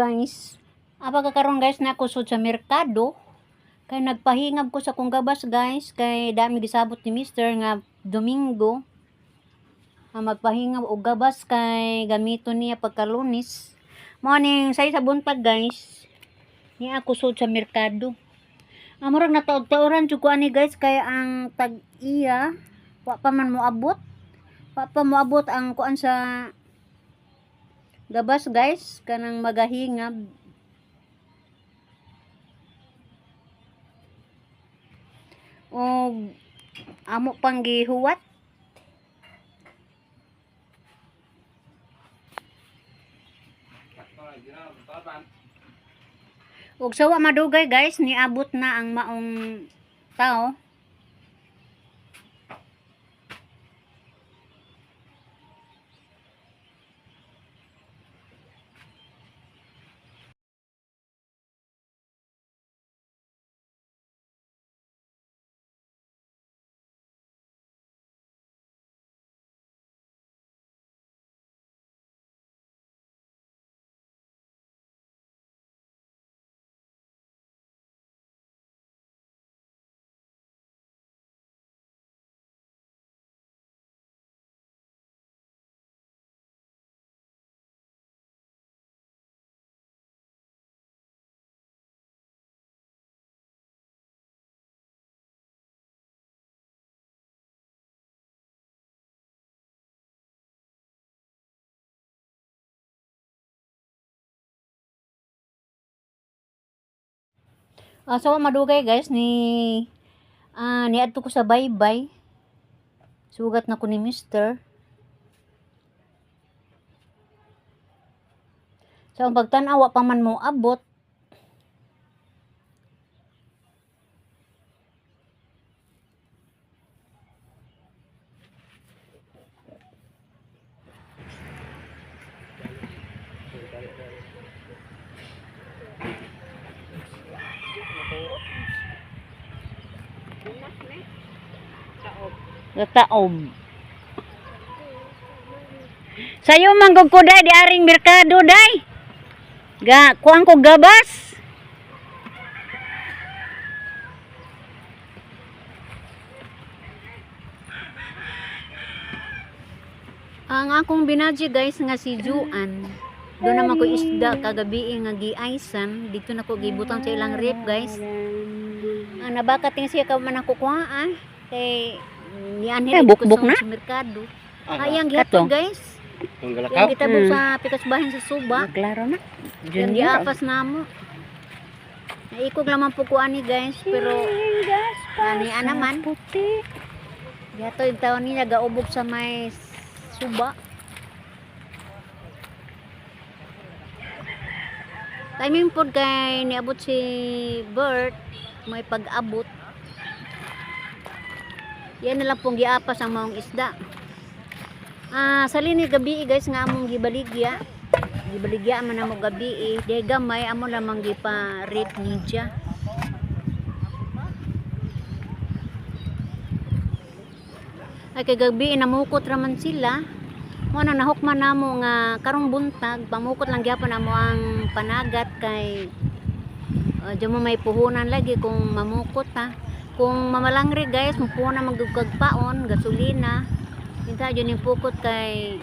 guys. Karon guys na ako sud sa merkado. Kay nagpahingab ko sa kong gabas guys. Kay dami gisabot ni Mister nga Domingo. Magpahingab og gabas kay gamito niya pagka-Lunes. Morning say sa buntag guys. Ni ako sud sa merkado. Murag nataog-taoran jud ko ani guys kay ang tag-iya wa pa man moabot. Wa pa moabot ang kuan sa gabas guys kanang magahingab. O amo pang gihuwat. Ug sawa madugay guys niabot na ang maong tao. So madugay guys ni niadto ko sa baybay. Sugat na ko ni Mister. So ang pagtan-aw wa pa man mo abot. Gataob. Sayo manggog ko day di aring merkado day. Kuang ko gabas. Ang akong binadji guys nga si Juan. Doon naman ko isda kagabi nga giaisan. Dito na ko gibutang sa ilang rep guys. Nabakating siya ka man ako kuha kay nianhel ko sa merkado. Ayang gihatod guys. Yung gitabo sa pikas bahin sa suba. Klaro na. Yung giapas namo. Naikog lamang po ko ani guys pero ani naman puti. Gihatod yung taon niya gaubog sa may suba. Timing po kay niabot si Bert may pag-abot. Yan na lang pong giapas ang maong isda. Sa lini gabi guys nga among gibaligya. Gibaligya man amo gabi di gamay amo lamang gipa rate media. Ay kay gabi namukot raman sila. Mo na nahukman namo nga karong buntag pamukot lang gyapon amo ang panagat kay diyan mo may puhunan lagi kung mamukot ha. Kung mamalangri guys, mupuna magugagpaon, gasolina. Minta yun yung pukot kay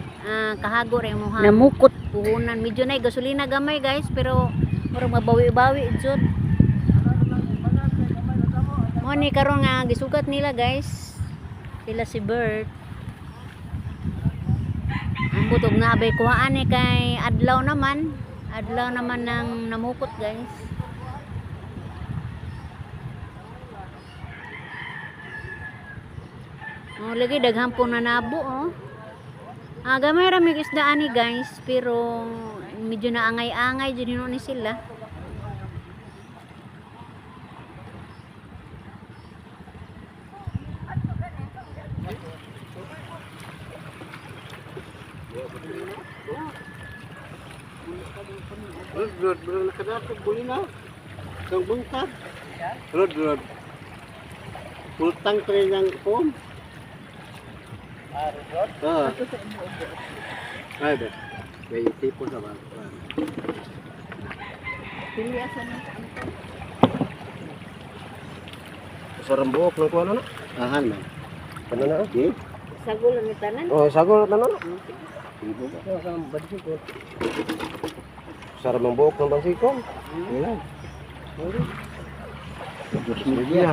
kahago rin mo ha. Namukot. Puhunan. Medyo na gasolina gamay guys, pero marang mabawi-bawi dyan. Mo ni karon nga gisugat nila guys. Sila si Bert. Ang butog na abay kuhaan ni kay adlaw naman. Adlaw naman ng namukot guys. Lagi daghang po na nabo gamay ra mig isda ani guys pero medyo na angay-angay jud ni sila. Rod nakadapat buli na. Kang buntag. Rod. Pultang train ng phone. Ay, be. May tipo sa bangka. Piliasan mo. Sa rambuok ng kuha na. Ahan man. Ano na? Okay. Sagulan ni tanan. Oh, sagol na na. Ibo ba? Sa rambuok ng bangsikong. Wala. Sige.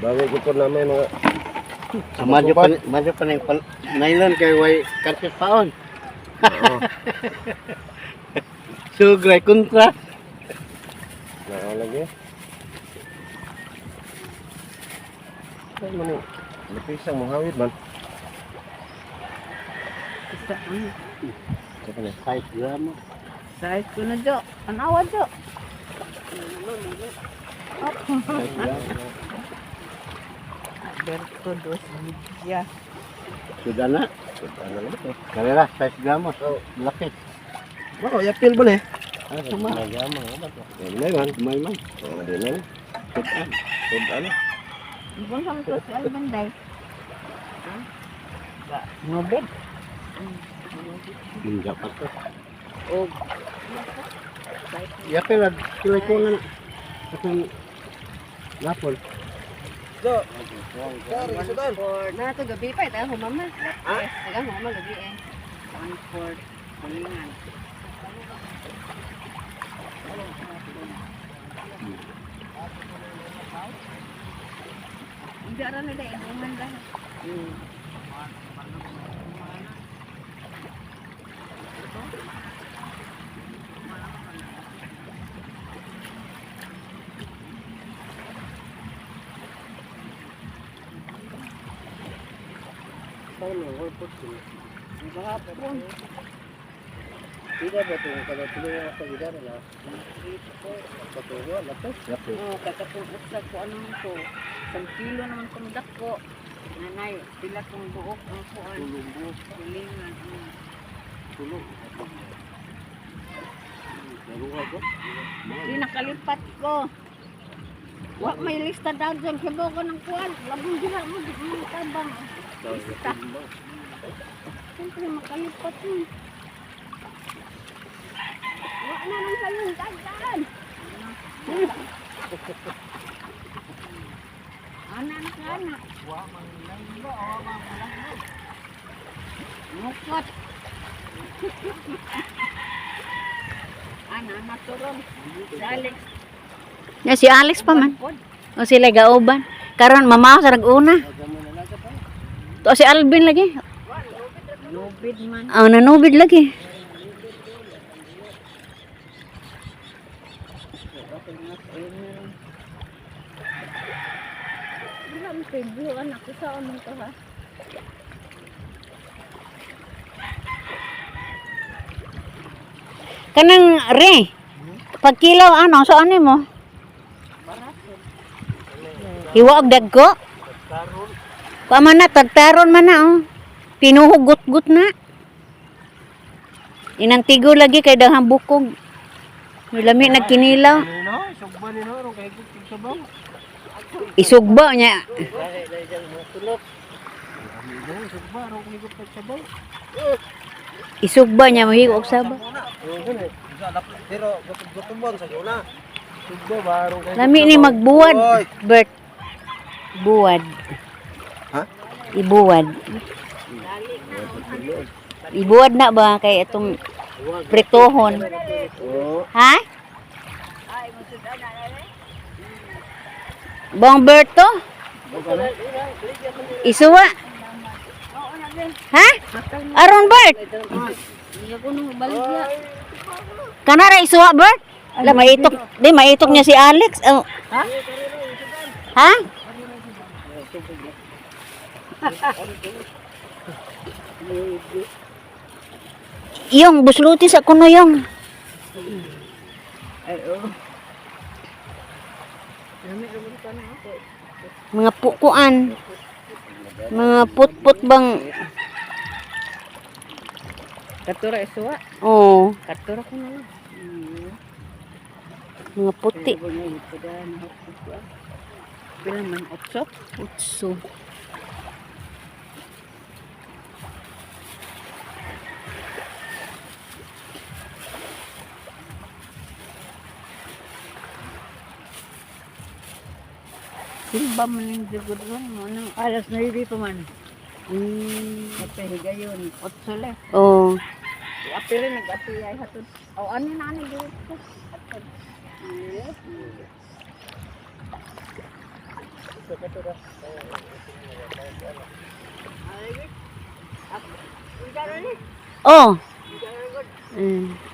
Bagay ko po namin mga Madyo pa na yung nylon kay way karpet paon. Oo. Sugray kontra. Lagi. Ay man eh. Napisang mahawid man. Isa ano. Sa kanya. 5 gramo. Size ko na jo. Anawa jo. 5 gramo. Alberto dos Media. Sudah na. Ano na ito? Karera 5 gramos. Laki. Bako, yapil ba eh? Ah, suma. May man. May man. Oh, di na. Sudan. Sudan. Ibon sa mga social banday. Ngobed. Hindi pa to. O. Ya pero tuloy ko na. Katong lapol. So, sorry, Sudan. Na to gabi pa ito mama. Taga mama gabi eh. 1/4 kulingan. Hindi ara na dai uman ba. Tidak betul kalau tuloy na sa gidara na. Patuwa lapos. Oh, kakatubos sa ko ano ko. 1 kilo naman kung dako. Nanay, pila kong buok ang kuan. Kulingan. Tulog. Daruha ko. Di nakalipat ko. Wa may lista daw dyan. Kibo ko ng kuan. Labong dila mo. Di mo tabang. Lista. Siyempre makalipat mo. Wa na lang sa'yo. Tagdan. Anak na anak. Mukot. Anak maturong. Si Alex. Ya si Alex pa man. O sila gauban. Karon mamaw sa nag-una. To si Alvin lagi. Lubid man. Ang nanubid lagi. Wala mo pwede. Anak ko sa among to ha. Kanang re. Pag kilaw ano so ano mo? Hiwa og dagko. Paman na tagtaron man na oh. Pinuhugot-gut na. Inang tigo lagi kay daghang bukog. Lami nagkinilaw. Ano? Sugba ni no, kay kung sabaw. Isugba niya. Sugba ro kay kung sabaw. Isugba niya mahigo og saba. Pero gutom-gutom sa una. Sugba baro kay. Lami ni magbuwad. Bert. Buwad. Ha? Ibuwad. Ibuwad na ba kay itong pritohon? Ha? Bang Berto? Isuwa? Ha? Aron Bert? Iya ko nung baligya. Kanara isuwa Bert? Ala maitok, di maitok niya si Alex. Oh. Ha? Ha? Yung busluti sa kuno yung Ay oh. Dami naman ka na ako. mga pukuan. Mga put-put bang. Katura isuwa. Oh, Katura ko na lang. mga puti. Pila man 8? Utso. Silba man yung sigod ron mo. Alas 9 pa man. Magpahiga yun. 8 le. Oh. Apil nag-apil ay hatod. O ano na ano dito? Oh. Mm.